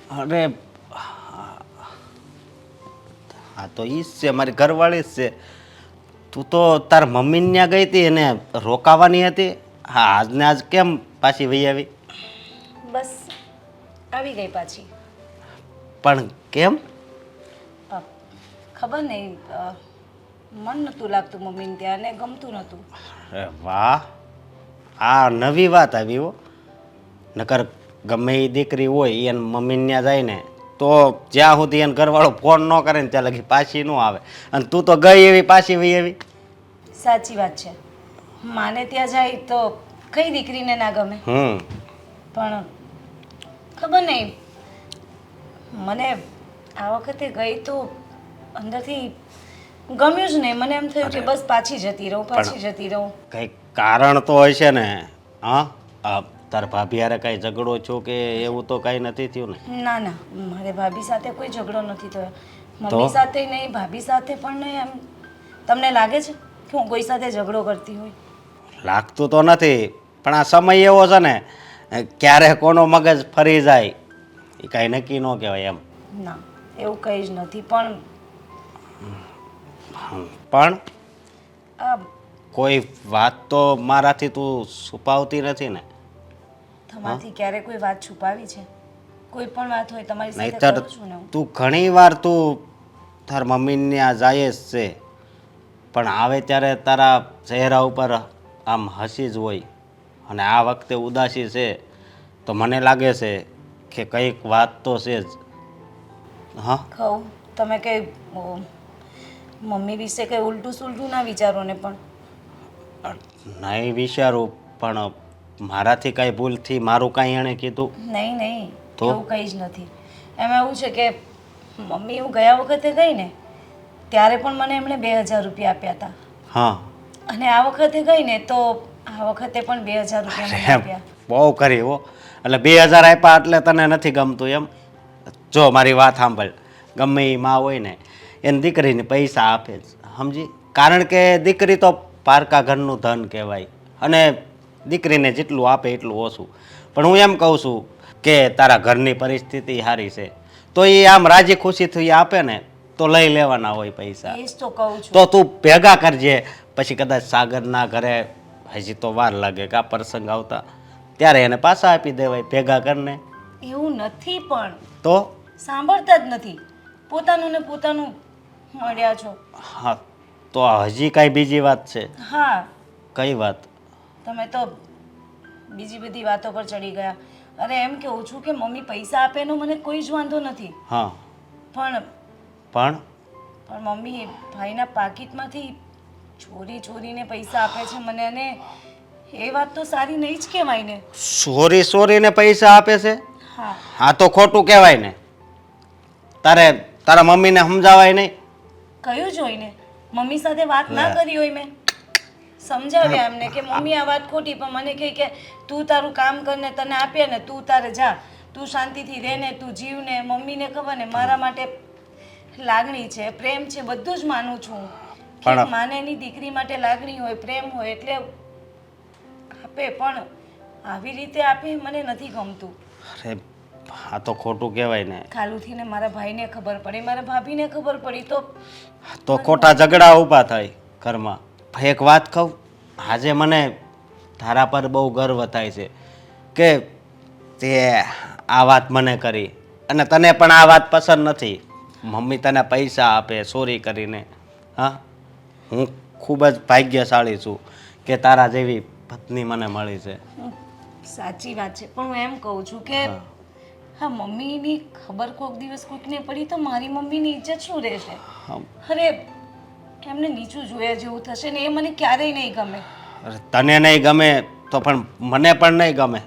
અરે હા તો ઈ જ છે, મારી ઘરવાળી જ છે. તું તો તાર મમ્મીને ત્યાં ગઈ હતી એને રોકાવાની હતી. હા આજને આજ કેમ પાછી વહી આવી? બસ આવી ગઈ પાછી. પણ કેમ? અ, ખબર નહીં, મન નહોતું લાગતું મમ્મીને ત્યાં ને ગમતું નહોતું. અરે વાહ, આ નવી વાત આવી હો. નકર ગમે એ દીકરી હોય એને મમ્મીને ત્યાં જાય ને તો જ્યાં સુધી એને ઘરવાળો ફોન ન કરે ને ત્યાં લગી પાછી ન આવે. અને તું તો ગઈ એવી પાછી વહી આવી. સાચી વાત છે. માને ત્યાં જાય તો કઈ દીકરીને ના ગમે. પણ ખબર નહીં, મને આ વખતે ગઈ તો અંદરથી ગમ્યું જ નહીં. મને એમ થયું કે બસ પાછી જતી રહું, પાછી જતી રહું. કંઈક કારણ તો હોય છે ને. હા તાર ભાભી હારે કાંઈ ઝઘડો છો કે એવું તો કાંઈ નથી થયું ને? ના ના, મારે ભાભી સાથે કોઈ ઝઘડો નથી થયો. મમ્મી સાથે નહીં, ભાભી સાથે પણ નહીં. એમ તમને લાગે છે કે હું કોઈ સાથે ઝઘડો કરતી હોય? લાગતું તો નથી, પણ આ સમય એવો છે ને ક્યારે કોનો મગજ ફરી જાય એ કાંઈ નક્કી ન કહેવાય એમ. ના, એવું કંઈ જ નથી. પણ પણ આ કોઈ વાત તો મારાથી તું છુપાવતી નથી ને? તમારાથી ક્યારે કોઈ વાત છુપાવી છે? કોઈ પણ વાત હોય તમારી સાથે નહીંતર કરું છું ને હું. તું ઘણી વાર તું તાર મમ્મીને ત્યાં જાય જ છે, પણ આવે ત્યારે તારા ચહેરા ઉપર આમ હસી જ હોય. અને આ વખતે ઉદાસી છે તો મને લાગે છે કે કંઈક વાત તો છે જ. હા કહું તમે કંઈ મમ્મી વિશે કંઈ ઉલટું સુલટું ના વિચારો ને. પણ નહીં વિચારું, પણ મારાથી કાંઈ ભૂલથી મારું કાંઈ એણે કીધું? નહીં નહીં, તો? એવું કંઈ જ નથી. એમાં એવું છે કે મમ્મી હું ગયા વખતે ગઈ ને ત્યારે પણ મને એમણે 2000 રૂપિયા આપ્યા હતા. હા. અને આ વખતે ગઈ ને તો આ વખતે પણ 2000 રૂપિયા મને આપ્યા. બહુ કરી હો. એટલે 2000 આપ્યા એટલે તને નથી ગમતું એમ? જો મારી વાત સાંભળ, ગમે એ માં હોય ને એને દીકરીને પૈસા આપે જ, સમજી? કારણ કે દીકરી તો પારકા ઘરનું ધન કહેવાય અને દીકરીને જેટલું આપે એટલું ઓછું. પણ હું એમ કહું છું કે તારા ઘરની પરિસ્થિતિ સારી છે તો એ આમ રાજી ખુશીથી આપે ને તો લઈ લેવાના હોય પૈસા. એ જ તો કહું છું. તો તું ભેગા કરજે. પછી કદાચ સાગરના ઘરે હજી તો વાર લાગે કે આ પ્રસંગ આવતા ત્યારે એને પાછા આપી દેવાય ભેગા કરીને. એવું નથી. પણ તો સાંભળતા જ નથી. પોતાનું ને પોતાનું મળ્યા છો. હા તો હજી કાંઈ બીજી વાત છે? હા, કઈ વાત? તમે તો બીજી બધી વાતો પર ચડી ગયા. અરે એમ કેવું છું કે મમ્મી પૈસા આપે એનો મને કોઈ જ વાંધો નથી. હા પણ પણ પણ મમ્મી ભાઈના પાકીટમાંથી ચોરી ચોરીને પૈસા આપે છે મને. અને એ વાત તો સારી નહીં જ કહેવાય ને. સોરીને પૈસા આપે છે? હા, હા તો ખોટું કહેવાય ને. તારા મમ્મીને સમજાવાય નહીં? કયું જોઈને? મમ્મી સાથે વાત ના કરી હોય મેં. સમજાવ્યા એમને કે મમ્મી આ વાત ખોટી. પણ મને કહે કે તું તારું કામ કરને, તને આપીએ ને તું તારે જા, તું શાંતિથી રહે ને, તું જીવ ને. મમ્મીને ખબર ને મારા માટે લાગણી છે, પ્રેમ છે, બધું જ માનું છું. કે માને એની દીકરી માટે લાગણી હોય, પ્રેમ હોય એટલે આપે. પણ આવી રીતે આપે મને નથી ગમતું. અરે આ તો ખોટું કહેવાય ને. ખાલુથી ને મારા ભાઈને ખબર પડી, મારા ભાભીને ખબર પડી તો ખોટા ઝઘડા ઊભા થાય ઘરમાં. એક વાત કહું, આજે મને તારા પર બહુ ગર્વ થાય છે કે તે આ વાત મને કરી. અને તને પણ આ વાત પસંદ નથી. મમ્મી તને પૈસા આપે ચોરી કરીને. હા, હું ખૂબ જ ભાગ્યશાળી છું કે તારા જેવી પત્ની મને મળી છે. સાચી વાત છે. પણ હું એમ કહું છું કે હા, મમ્મીની ખબર કોઈક દિવસ કોઈકને પડી તો મારી મમ્મીની ઇજ્જત શું રહેશે? અરે એમને નીચું જોયા જેવું થશે ને. એ મને ક્યારેય નહીં ગમે. તને નહીં ગમે તો પણ મને પણ નહીં ગમે.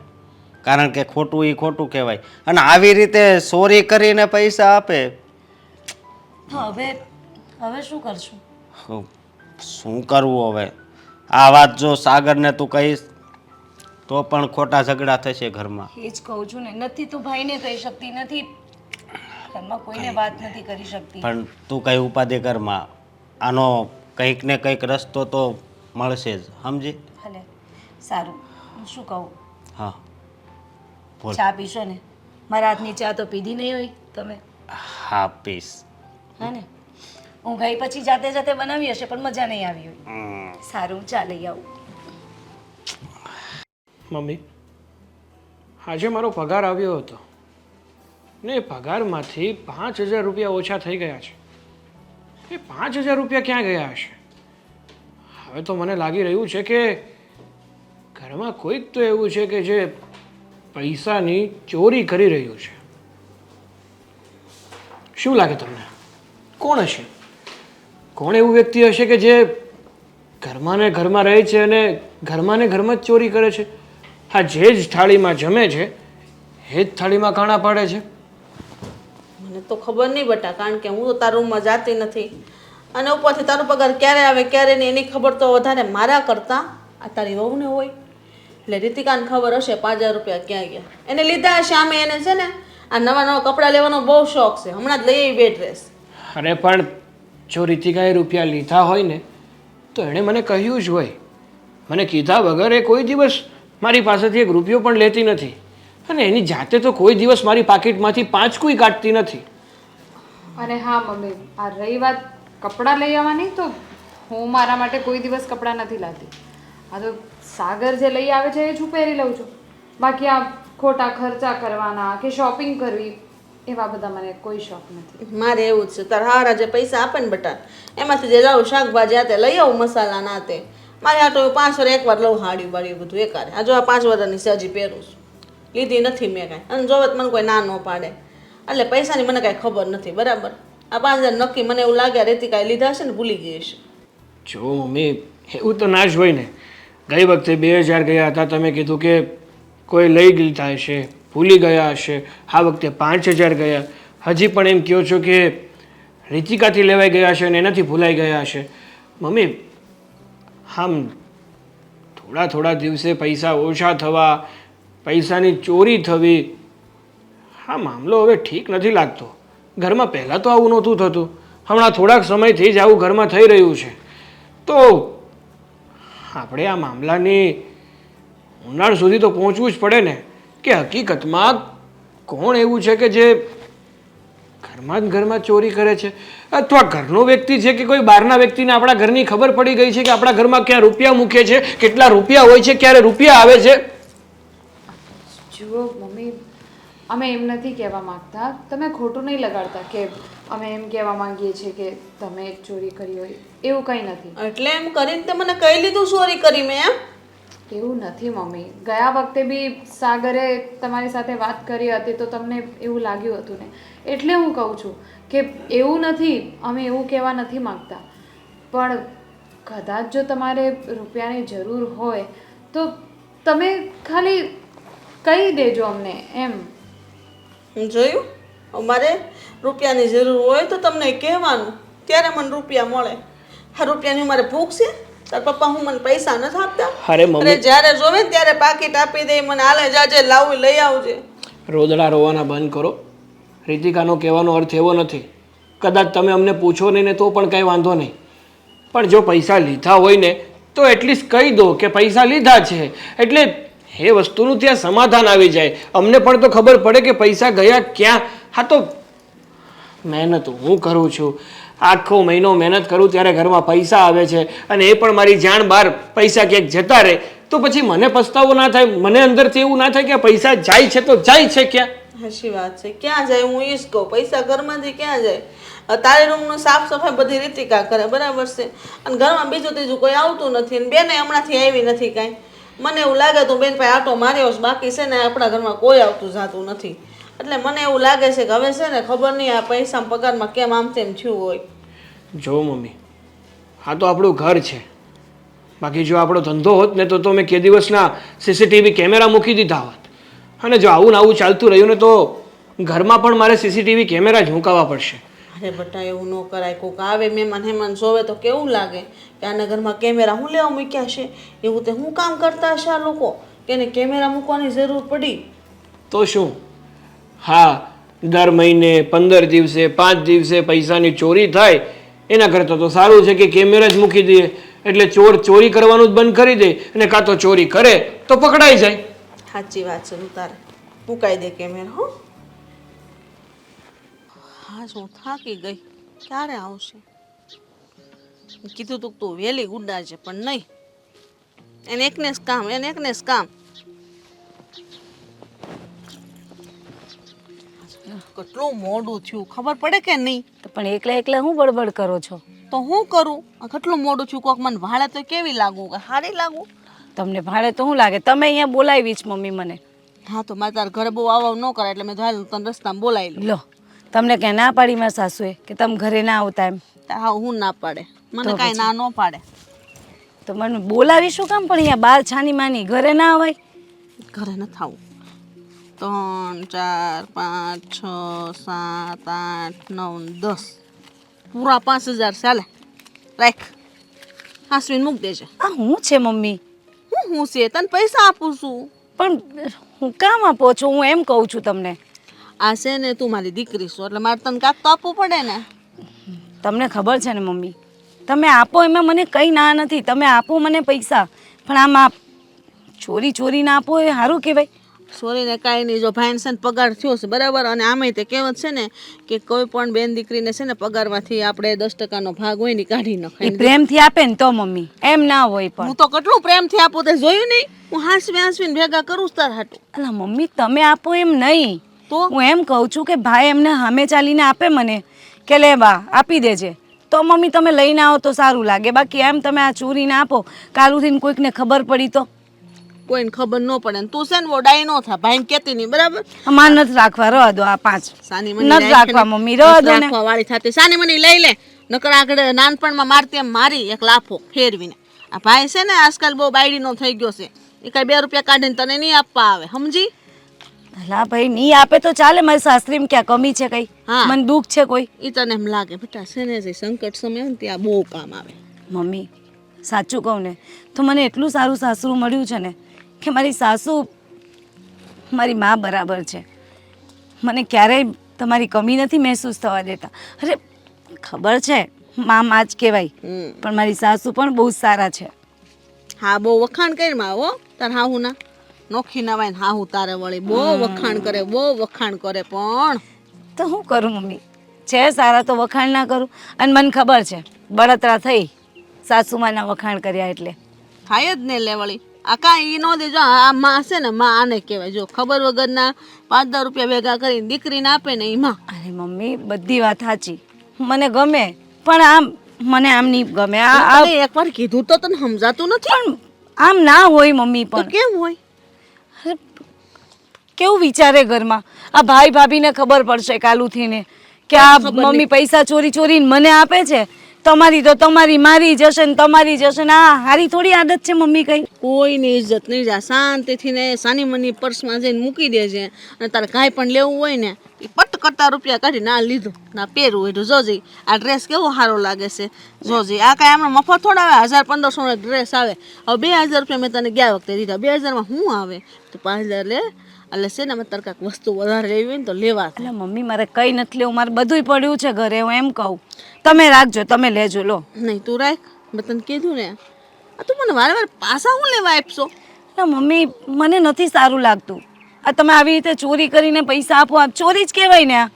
કારણ કે ખોટું એ ખોટું કહેવાય. અને આવી રીતે ચોરી કરીને પૈસા આપે. હવે હવે શું કરશું? શું કરવું હવે? આ વાત જો સાગરને તું કહીશ તો પણ ખોટા ઝઘડા થશે ઘરમાં. એ જ કહું છું ને. નથી તું ભાઈને કહી શકતી, નથી ઘરમાં કોઈને વાત નથી કરી શકતી. પણ તું કઈ ઉપાધિ ઘરમાં આનો કંઈક ને કંઈક રસ્તો તો મળશે જ, સમજી? ભલે સારું. હું શું કહું? હા બોલ. ચા પીશો ને? મારા હાથની ચા તો પીધી નહીં હોય તમે. હા પીસ. હા ને, હું ગઈ પછી જાતે જાતે બનાવી હશે પણ મજા નહીં આવી હોય. સારું, ચા લઈ આવું. મમ્મી, આજે મારો પગાર આવ્યો હતો ને એ પગારમાંથી 5,000 રૂપિયા ઓછા થઈ ગયા છે. એ 5,000 રૂપિયા ક્યાં ગયા હશે? હવે તો મને લાગી રહ્યું છે કે ઘરમાં કોઈક તો એવું છે કે જે પૈસાની ચોરી કરી રહ્યું છે. શું લાગે તમને? કોણ હશે? કોણ એવું વ્યક્તિ હશે કે જે ઘરમાં ને ઘરમાં રહે છે અને ઘરમાં ને ઘરમાં જ ચોરી કરે છે? હા, જે જ થાળીમાં જમે છે એ જ થાળીમાં કાણા પાડે છે. મને તો ખબર નહીં બટા, કારણ કે હું તો તારા રૂમમાં જાતી નથી અને ઉપરથી તારો પગાર ક્યારે આવે ક્યારે નહીં એની ખબર તો વધારે મારા કરતાં આ તારી વહુને હોય. એટલે રીતિકાને ખબર હશે 5,000 રૂપિયા ક્યાં ગયા. એને લીધા હશે. આમે એને છે ને આ નવા નવા કપડાં લેવાનો બહુ શોખ છે. હમણાં જ લઈ આવી 2 ડ્રેસ. અરે પણ જો રીતિકાએ રૂપિયા લીધા હોય ને તો એણે મને કહ્યું જ હોય. મને કીધા વગર એ કોઈ દિવસ મારી પાસેથી 1 રૂપિયો પણ લેતી નથી અને એની જાતે તો કોઈ દિવસ મારી પાકીટમાંથી 5 કોઈ કાઢતી નથી. અને હા મમ્મી, આ રહી વાત કપડાં લઈ આવવાની, તો હું મારા માટે કોઈ દિવસ કપડાં નથી લાવતી. આ તો સાગર જે લઈ આવે છે એ જ હું પહેરી લઉં છું. બાકી આ ખોટા ખર્ચા કરવાના કે શોપિંગ કરવી એવા બધા મને કોઈ શોખ નથી. મારે એવું જ છે. તારા હારા જે પૈસા આપે ને બટા એમાંથી જે લાવું શાકભાજી આતે લઈ આવું, મસાલા નાતે. મારે આ તો 5 વાર એકવાર લઉં હાડી બાડી બધું એકારે. આ જો આ 5 વર્ષની સજી પહેરું છું, લીધી નથી મેં કાંઈ. અને જોવે તો મને કોઈ ના ન પાડે. એટલે પૈસાની મને કાંઈ ખબર નથી. બરાબર, આ 5,000 નક્કી મને એવું લાગે રીતિકાએ લીધા હશે ને ભૂલી ગઈ હશે. જો મમ્મી, એવું તો ના જ હોય ને. ગઈ વખતે 2,000 ગયા હતા, તમે કીધું કે કોઈ લઈ લીધા હશે, ભૂલી ગયા હશે. આ વખતે 5,000 ગયા. હજી પણ એમ કહો છો કે રીતિકાથી લેવાઈ ગયા હશે અને એનાથી ભૂલાઈ ગયા હશે. મમ્મી, આમ થોડા દિવસે પૈસા ઓછા થવા, પૈસાની ચોરી થવી, હા મામલો હવે ઠીક નથી લાગતો. ઘરમાં પહેલાં તો આવું નહોતું થતું, હમણાં થોડાક સમયથી જ આવું ઘરમાં થઈ રહ્યું છે. તો આપણે આ મામલાની ઊંડાણ સુધી તો પહોંચવું જ પડે ને કે હકીકતમાં કોણ એવું છે કે જે ઘરમાં ચોરી કરે છે, અથવા ઘરનો વ્યક્તિ છે કે કોઈ બહારના વ્યક્તિને આપણા ઘરની ખબર પડી ગઈ છે કે આપણા ઘરમાં ક્યાં રૂપિયા મૂકે છે, કેટલા રૂપિયા હોય છે, ક્યારે રૂપિયા આવે છે. જુઓ મમ્મી, અમે એમ નથી કહેવા માંગતા, તમે ખોટું નહીં લગાડતા કે અમે એમ કહેવા માંગીએ છીએ કે તમે ચોરી કરી હોય. એવું કંઈ નથી. એટલે એમ કરીને તે મને કહી લીધું ચોરી કરી મેં એમ? એવું નથી મમ્મી. ગયા વખતે બી સાગરે તમારી સાથે વાત કરી હતી તો તમને એવું લાગ્યું હતું ને, એટલે હું કહું છું કે એવું નથી. અમે એવું કહેવા નથી માંગતા, પણ કદાચ જો તમારે રૂપિયાની જરૂર હોય તો તમે ખાલી કહી દેજો અમને એમ. જોયું, અમારે રૂપિયાની જરૂર હોય તો તમને કહેવાનું, ત્યારે મને રૂપિયા મળે. આ રૂપિયાની મારે ભૂખ છે? તાર પપ્પા હું મને પૈસા નથી આપતા? અરે મમ્મી, અરે જ્યારે જોવે ને ત્યારે પાકીટ આપી દે મને, હાલે જાજે લાવું લઈ આવજે. રોદડા રોવાના બંધ કરો. રીતિકાનો કહેવાનો અર્થ એવો નથી. કદાચ તમે અમને પૂછો નહીં ને તો પણ કંઈ વાંધો નહીં, પણ જો પૈસા લીધા હોય ને તો એટલીસ્ટ કહી દો કે પૈસા લીધા છે, એટલે એ વસ્તુનું ત્યાં સમાધાન આવી જાય. અમને પણ તો ખબર પડે કે પૈસા ગયા ક્યાં. હા, તો મહેનત હું કરું છું, આખો મહિનો મહેનત કરું ત્યારે ઘરમાં પૈસા આવે છે અને એ પણ મારી જાણ બહાર પૈસા ક્યાંક જતા રહે તો પછી મને પસ્તાવો ના થાય? મને અંદરથી એવું ના થાય કે પૈસા જાય છે તો જાય છે ક્યાં? સાચી વાત છે. ક્યાં જાય? હું ઈ જ કહું, પૈસા ઘરમાંથી ક્યાં જાય? તારી રૂમનું સાફ સફાઈ બધી રીતિકા કરે, બરાબર છે, અને ઘરમાં બીજું ત્રીજું કોઈ આવતું નથી. અને બેને હમણાંથી આવી નથી કાંઈ. મને એવું લાગે તું બેન ભાઈ આટો માર્યો બાકી છે ને આપણા ઘરમાં કોઈ આવતું જાતું નથી. એટલે મને એવું લાગે છે કે હવે છે ને ખબર નહીં આ પૈસા પગારમાં કેમ આમ તેમ થયું હોય. જો મમ્મી, આ તો આપણું ઘર છે. બાકી જો આપણો ધંધો હોત ને તો મેં કે દિવસના CCTV કેમેરા મૂકી દીધા હોત. અને જો આવું ને આવું ચાલતું રહ્યું ને તો ઘરમાં પણ મારે CCTV કેમેરા જ મૂકાવવા પડશે. અરે બટા, એવું ન કરાય. કોક આવે મહેમાન હેમાન જોવે તો કેવું લાગે કે આના ઘરમાં કેમેરા હું લેવા મૂક્યા છે? એવું તે હું કામ કરતા હશે આ લોકો કે એને કેમેરા મૂકવાની જરૂર પડી? તો શું? હા, દર મહિને 15 દિવસે 5 દિવસે પૈસાની ચોરી થાય એના કરતાં તો સારું છે કે કેમેરા જ મૂકી દઈએ, એટલે ચોર ચોરી કરવાનું જ બંધ કરી દે અને કાં તો ચોરી કરે તો પકડાઈ જાય. સાચી વાત છે. તું તારે મુકાઈ દે કેમેરા. હો, હા હું થાકી ગઈ. ક્યારે આવશે? કીધું તું તું વહેલી ઉડાડજે પણ નહીં. એને એકને જ કામ, એને એકને જ કામ. કેટલું મોડું થયું ખબર પડે કે નહીં? તો પણ એકલા એકલા હું બડબડ કરો છો? તો હું કરું? આ કેટલું મોડું થયું. કોક મને ભાડે તો કેવી લાગુ? કે સારી લાગુ? તમને ભાડે તો શું લાગે? તમે અહીંયા બોલાવી જ મમ્મી મને. હા તો મારે તારા ઘરે બહુ આવ ન કરાય એટલે મેં તો હાલ તને રસ્તામાં બોલાવી લઉં. લો, તમને ક્યાં ના પાડી મારા સાસુએ કે તમે ઘરે ના આવતા એમ? હા હું ના પાડે, મને કાંઈ ના ન પાડે. તો મને બોલાવી શું કામ? પણ અહીંયા બાર છાની માની ઘરે ના અવાય? ઘરે ન થાવું. 3 4 5 6 7 8 9 10 પૂરા 5000 ચાલે. રાખ, હાસવીને મૂક દેજે. આ હું છે મમ્મી? હું છે તને પૈસા આપું છું. પણ હું કામ આપો છો? હું એમ કહું છું તમને. આ છે ને તું મારી દીકરી છો એટલે મારે તને કાંક તો આપવું પડે ને. તમને ખબર છે ને મમ્મી, તમે આપો એમાં મને કંઈ ના નથી. તમે આપો મને પૈસા, પણ આમાં ચોરી ચોરી ના આપો એ સારું કહેવાય? સોરીને કાંઈ નહીં. જો ભાઈને છે ને પગાર થયો છે બરાબર, અને આમાંય તે કહેવત છે ને કે કોઈ પણ બેન દીકરીને છે ને પગારમાંથી આપણે 10% ભાગ હોય ને કાઢી એ નખાય. પ્રેમથી આપે ને તો મમ્મી, એમ ના હોય. પણ હું તો કેટલું પ્રેમથી આપું તે જોયું નહીં? હું હાંસવીને ભેગા કરું છું તાર હાટું. અલા મમ્મી, તમે આપો એમ નહીં. તો હું એમ કહું છું કે ભાઈ એમને સામે ચાલીને આપે મને કે લે બા આપી દેજે, તો મમ્મી તમે લઈને આવો તો સારું લાગે. બાકી એમ તમે આ ચોરીને આપો, કાલુથી કોઈકને ખબર પડી તો? કોઈને ખબર ન પડે ને તું છે ને ડાઈ નો થા. ભાઈને કહેતી નહીં બરાબર. અમાર નથી રાખવા, રહેવા દો. આ 5 સાની નથી રાખવા મમ્મી, રહેવા દો ને. વાળી થતી સાની મની લઈ લે. નકર આગળ નાનપણમાં મારતી એમ મારી એક લાફો ફેરવીને. આ ભાઈ છે ને આજકાલ બહુ બાયડીનો થઈ ગયો છે. એ કાંઈ 2 રૂપિયા કાઢીને તને નહીં આપવા આવે, સમજી? અલા ભાઈ નહીં આપે તો ચાલે. મારી સાસરીમાં ક્યાં કમી છે કઈ? હા. મને દુઃખ છે કોઈ? એ તને એમ લાગે બેટા છે ને જે સંકટ સમય ને ત્યાં બહુ કામ આવે. મમ્મી સાચું કહું ને તો મને એટલું સારું સાસરું મળ્યું છે ને કે મારી સાસુ મારી મા બરાબર છે. મને ક્યારેય તમારી કમી નથી મહેસૂસ થવા દેતા. અરે ખબર છે માં જ કહેવાય, પણ મારી સાસુ પણ બહુ સારા છે. હા બહુ વખાણ કરી માં હો તાર હાહુ ના. નોખી નવાય ને હાહુ તારે વળી બહુ વખાણ કરે, બહુ વખાણ કરે. પણ તો શું કરું મમ્મી, છે સારા તો વખાણ ના કરું? અને મને ખબર છે બળતરા થઈ સાસુમાના વખાણ કર્યા એટલે. થાય જ ને લે વળી. આ કાંઈ નો દેજો. આ માં છે ને માં આને કહેવાય. જો ખબર વગરના 5-10 રૂપિયા ભેગા કરીને દીકરીને આપે ને એ માં. અરે મમ્મી બધી વાત સાચી, મને ગમે, પણ આમ મને આમ નહીં ગમે. આ એકવાર કીધું તો તને સમજાતું નથી? પણ આમ ના હોય મમ્મી. તો પણ કેમ હોય? અરે, કેવું વિચારે ઘરમાં? આ ભાઈ ભાભીને ખબર પડશે કાલુથી ને કે આ મમ્મી પૈસા ચોરી ચોરીને મને આપે છે. તમારી તો તમારી, મારી જશે ને તમારી જશે ને. આ હારી થોડી આદત છે મમ્મી કઈ? કોઈની ઇજ્જત નહીં. જા શાંતિથી ને સાની મની પર્સમાં જઈને મૂકી દેજે. અને તારે કાંઈ પણ લેવું હોય ને એ પટ કરતા રૂપિયા કાઢી ના લીધું ના પહેરવું હોય તો જોજે. આ ડ્રેસ કેવો સારો લાગે છે જોજે. આ કાંઈ આમાં મફત થોડા આવે? 1000-1500 નો ડ્રેસ આવે. હવે 2000 રૂપિયા મેં તને ગયા વખતે દીધા. 2000માં શું આવે? તો 5000 લે. એટલે છે ને અમે તારે કાંઈક વસ્તુ વધારે લેવી હોય ને તો લેવા. એટલે મમ્મી મારે કઈ નથી લેવું, મારે બધુંય પડ્યું છે ઘરે. હું એમ કહું તમે રાખજો, તમે લેજો. લો નહીં તું રાખ, મેં તને કીધું ને. આ તું મને વારે પાછા હું લેવા આપશો? એટલે મમ્મી મને નથી સારું લાગતું. આ તમે આવી રીતે ચોરી કરીને પૈસા આપો, આ ચોરી જ કહેવાય ને. આ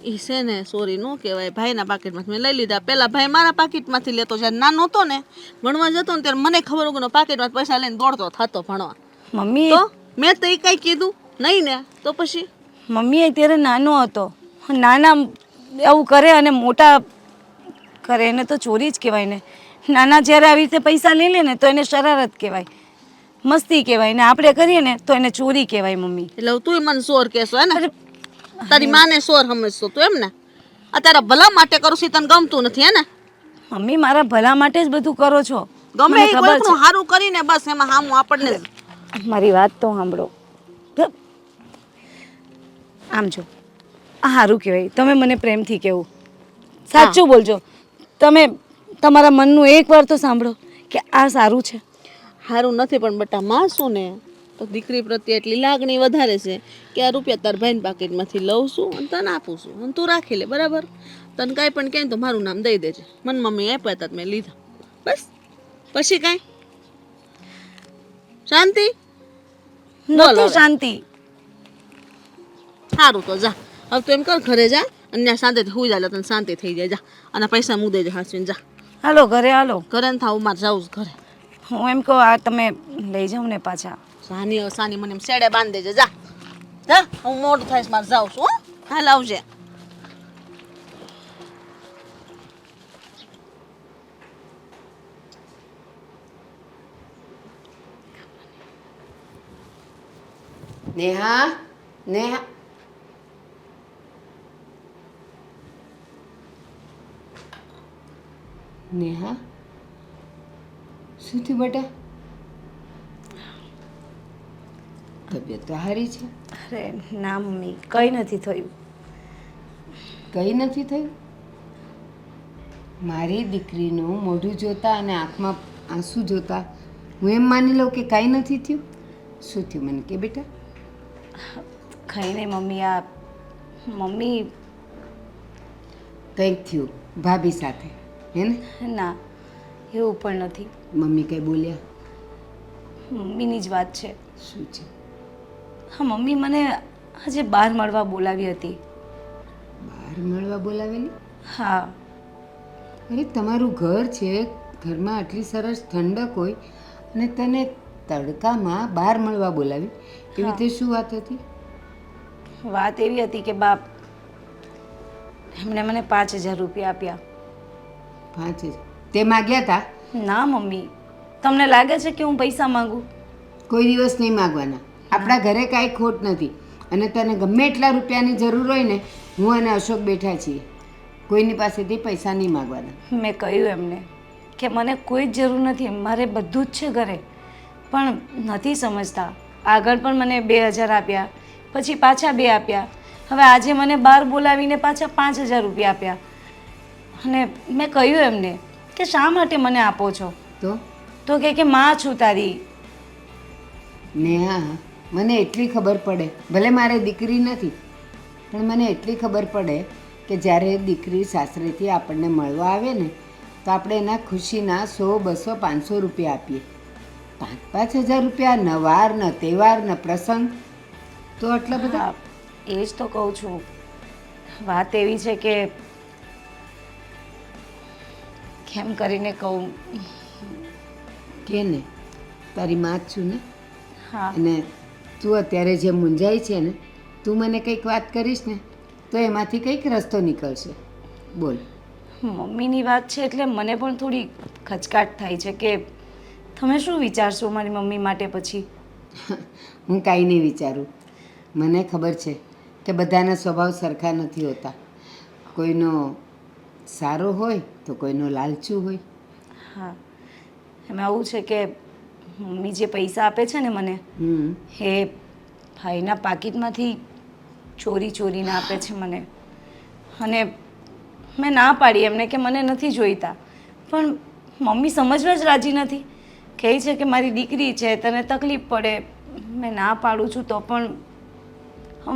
એ છે ને સોરી ન કહેવાય. ભાઈના પાકીટમાંથી મેં લઈ લીધા. પહેલાં ભાઈ મારા પાકીટમાંથી લેતો. જ્યારે નાનો હતો ને ભણવા જતો ને ત્યારે મને ખબર વગરનો પાકીટમાં પૈસા લઈને દોડતો થતો ભણવા. મમ્મી તો મેં તો એ કાંઈ કીધું નહીં ને તો પછી? મમ્મી અત્યારે નાનો હતો. નાના એવું કરે અને મોટા કરે એને તો ચોરી જ કહેવાય ને. નાના જ્યારે આવી રીતે પૈસા લઈ લે ને તો એને શરારત કહેવાય, મસ્તી કહેવાય. ને આપણે કરીએ ને તો એને ચોરી કહેવાય મમ્મી. એટલે તું મને સોર કહેશો હે ને? તારી માને સોર સમજશો તું એમ ને? આ તારા ભલા માટે કરું છું, તને ગમતું નથી હે ને? મમ્મી મારા ભલા માટે જ બધું કરો છો. ગમે એ કોઈકનું સારું કરીને બસ એમાં હામું આપણને. મારી વાત તો સાંભળો. આમ જો આ સારું કહેવાય, તમે મને પ્રેમથી કહેવું. સાચું બોલજો. તમે તમારા મનનું એકવાર તો સાંભળો કે આ સારું છે. સારું નથી પણ બટા માં શું ને તો દીકરી પ્રત્યે એટલી લાગણી વધારે છે કે આ રૂપિયા તાર ભાઈના પાકીટમાંથી લઉં છું અને તને આપું છું અને તું રાખી લે. બરાબર? તને કાંઈ પણ કહે તો મારું નામ દઈ દેજે. મને મમ્મી આપ્યા હતા મેં લીધા. બસ પછી કાંઈ શાંતિ? નથી શાંતિ. સારું તો જા. હવે તું એમ કર ઘરે જા અને ત્યાં શાંતિથી સુઈ જાય એટલે તને શાંતિ થઈ જાય જા અને પૈસા મૂકી દેજે હાચવીને જા હાલો ઘરે હાલો. ઘરે ને થાવ મારે જાઉં ઘરે હું એમ કહું આ તમે લઈ જાઓ ને પાછા. સાની મને એમ શેડે બાંધી દેજે જા જા હું મોડું થઈશ મારે જાઉં છું હો હાલ આવજે નેહા નેહા નેહા શું થયું બેટા તબિયત તો સારી છે અરે ના મમ્મી કંઈ નથી થયું. કંઈ નથી થયું મારી દીકરીનું મોઢું જોતા અને આંખમાં આંસુ જોતા હું એમ માની લઉં કે કાંઈ નથી થયું શું થયું મને કે બેટા કંઈ નહીં મમ્મી આ મમ્મી કંઈક થયું ભાભી સાથે હે ને ના એવું પણ નથી. મમ્મી કંઈ બોલ્યા મમ્મીની જ વાત છે. શું છે હા મમ્મી મને આજે બહાર મળવા બોલાવી હતી. બહાર મળવા બોલાવેલી હા અરે તમારું ઘર છે ઘરમાં આટલી સરસ ઠંડક હોય અને તને તડકામાં બહાર મળવા બોલાવી એવી રીતે શું વાત હતી વાત એવી હતી કે બાપ એમણે મને 5000 રૂપિયા આપ્યા. 5000 તે માગ્યા હતા ના મમ્મી તમને લાગે છે કે હું પૈસા માંગુ? કોઈ દિવસ નહીં માગવાના આપણા ઘરે કાંઈ ખોટ નથી અને તને ગમે એટલા રૂપિયાની જરૂર હોય ને હું અને અશોક બેઠા છીએ કોઈની પાસેથી પૈસા નહીં માગવાના. મેં કહ્યું એમને કે મને કોઈ જ જરૂર નથી મારે બધું જ છે ઘરે પણ નથી સમજતા. આગળ પણ મને 2000 આપ્યા પછી પાછા 2 આપ્યા હવે આજે મને બહાર બોલાવીને પાછા 5000 રૂપિયા આપ્યા અને મેં કહ્યું એમને કે શા માટે મને આપો છો તો કે માં છું તારી. નેહા મને એટલી ખબર પડે ભલે મારે દીકરી નથી પણ મને એટલી ખબર પડે કે જ્યારે દીકરી સાસરેથી આપણને મળવા આવે ને તો આપણે એના ખુશીના 100 200 500 રૂપિયા આપીએ 5,000 રૂપિયા ન વાર ન તહેવાર ન પ્રસંગ તો આટલા બધા. એ જ તો કહું છું. વાત એવી છે કે કેમ કરીને કહું કે ને તારી માં જ છું ને હા અને તું અત્યારે જે મૂંઝાઈ છે ને તું મને કંઈક વાત કરીશ ને તો એમાંથી કંઈક રસ્તો નીકળશે બોલ. મમ્મીની વાત છે એટલે મને પણ થોડી ખચકાટ થાય છે કે તમે શું વિચારશો મારી મમ્મી માટે પછી? હું કાંઈ નહીં વિચારું મને ખબર છે કે બધાના સ્વભાવ સરખા નથી હોતા કોઈનો સારો હોય તો કોઈનો લાલચુ હોય. હા એમાં આવું છે કે મમ્મી જે પૈસા આપે છે ને મને એ ભાઈના પાકીટમાંથી ચોરીને આપે છે મને અને મેં ના પાડી એમને કે મને નથી જોઈતા પણ મમ્મી સમજવા જ રાજી નથી. કહે છે કે મારી દીકરી છે તને તકલીફ પડે. મેં ના પાડું છું તો પણ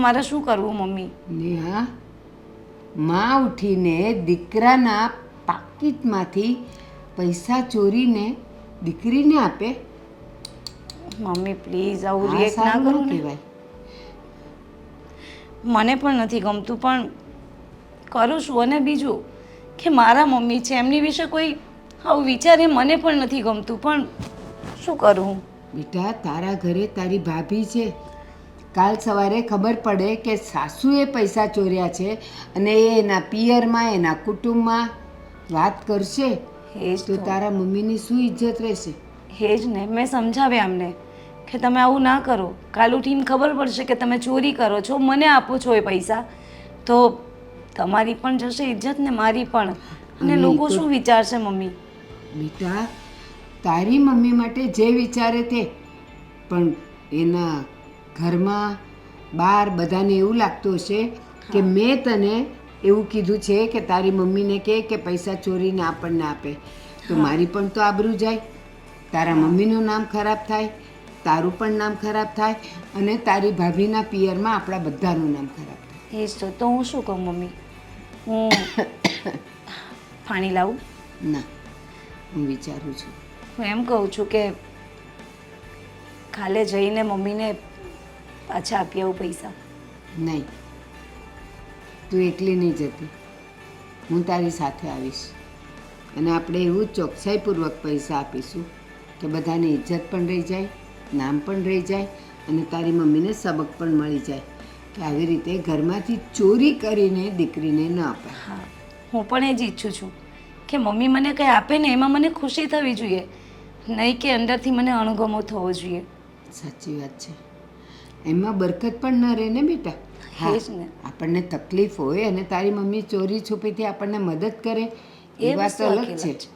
મારે શું કરવું મમ્મી? નેહા માં ઉઠીને દીકરાના પાકીટમાંથી પૈસા ચોરીને દીકરીને આપે? મમ્મી પ્લીઝ આવું આ રિએક્ટ ના સારું કરો ન ને. કહેવાય. મને પણ નથી ગમતું પણ કરું છું. અને બીજું કે મારા મમ્મી છે એમની વિશે કોઈ આવું વિચારે મને પણ નથી ગમતું પણ શું કરું? બેટા તારા ઘરે તારી ભાભી છે કાલ સવારે ખબર પડે કે સાસુએ પૈસા ચોર્યા છે અને એ એના પિયરમાં એના કુટુંબમાં વાત કરશે એ જ તો તારા મમ્મીની શું ઇજ્જત રહેશે? એ જ ને મેં સમજાવ્યા એમને કે તમે આવું ના કરો. કાલ ઉઠીને ખબર પડશે કે તમે ચોરી કરો છો મને આપો છો એ પૈસા તો તમારી પણ જશે ઇજ્જત ને મારી પણ. અને લોકો શું વિચારશે મમ્મી? બેટા તારી મમ્મી માટે જે વિચારે તે પણ એના ઘરમાં બહાર બધાને એવું લાગતું હશે કે મેં તને એવું કીધું છે કે તારી મમ્મીને કહે કે પૈસા ચોરીને આપણને આપે તો મારી પણ તો આબરૂ જાય તારા મમ્મીનું નામ ખરાબ થાય તારું પણ નામ ખરાબ થાય અને તારી ભાભીના પિયરમાં આપણા બધાનું નામ ખરાબ થાય. એ જ તો હું શું કહું મમ્મી? હું પાણી લાવું? ના હું વિચારું છું હું એમ કહું છું કે કાલે જઈને મમ્મીને પાછા આપી આવું પૈસા. નહીં તું એકલી નહીં જતી, હું તારી સાથે આવીશ અને આપણે એવું જ ચોકસાઈપૂર્વક પૈસા આપીશું કે બધાને ઇજ્જત પણ રહી જાય, નામ પણ રહી જાય અને તારી મમ્મીને સબક પણ મળી જાય કે આવી રીતે ઘરમાંથી ચોરી કરીને દીકરીને ન અપાય. હા, હું પણ એ જ ઈચ્છું છું કે મમ્મી મને કંઈ આપે ને એમાં મને ખુશી થવી જોઈએ, નહીં કે અંદરથી મને અણગમો થવો જોઈએ. સાચી વાત છે, એમાં બરકત પણ ન રહે ને બેટા. હા, એ જ ને. આપણને તકલીફ હોય અને તારી મમ્મી ચોરી છુપીથી આપણને મદદ કરે એ વાત વસ્તુ અલગ અકેલા છે.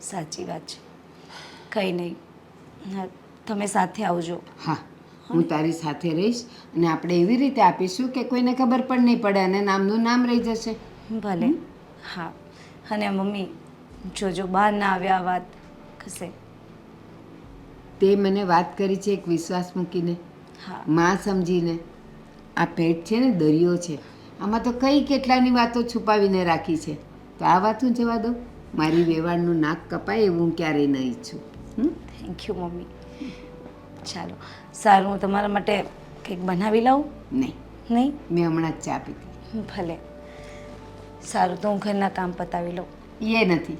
સાચી વાત છે. કંઈ નહીં, હા, તમે સાથે આવજો. હા, હું તારી સાથે રહીશ અને આપણે એવી રીતે આપીશું કે કોઈને ખબર પણ નહીં પડે અને નામનું નામ રહી જશે. ભલે. હા, અને મમ્મી જોજો બહાર ના આવ્યા આ વાત કશે. તે મને વાત કરી છે એક વિશ્વાસ મૂકીને, હા, માં સમજીને. આ પેટ છે ને દરિયો છે, આમાં તો કઈ કેટલાની વાતો છુપાવીને રાખી છે. તો આ વાત હું જવા દઉં? મારી વેવાણનું નાક કપાય એવું હું ક્યારેય નહીં ઈચ્છું. Thank you mummy. ચાલો, સારું, હું તમારા માટે કંઈક બનાવી લાવું? નહીં, નહીં? મેં હમણાં જ ચા પીધી. ભલે. સારું, તો હું ઘરના કામ પતાવી લઉં. એ નથી,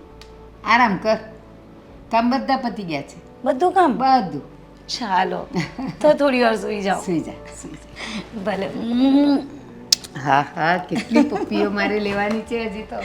આરામ કર, કામ બધા પતી ગયા છે, બધું કામ? બધું. ચાલો, તો થોડી વાર સૂઈ જાઓ. સુઈ જા, સુઈ જા. ભલે. હા હા, કેટલી પપ્પીઓ મારે લેવાની છે હજી તો.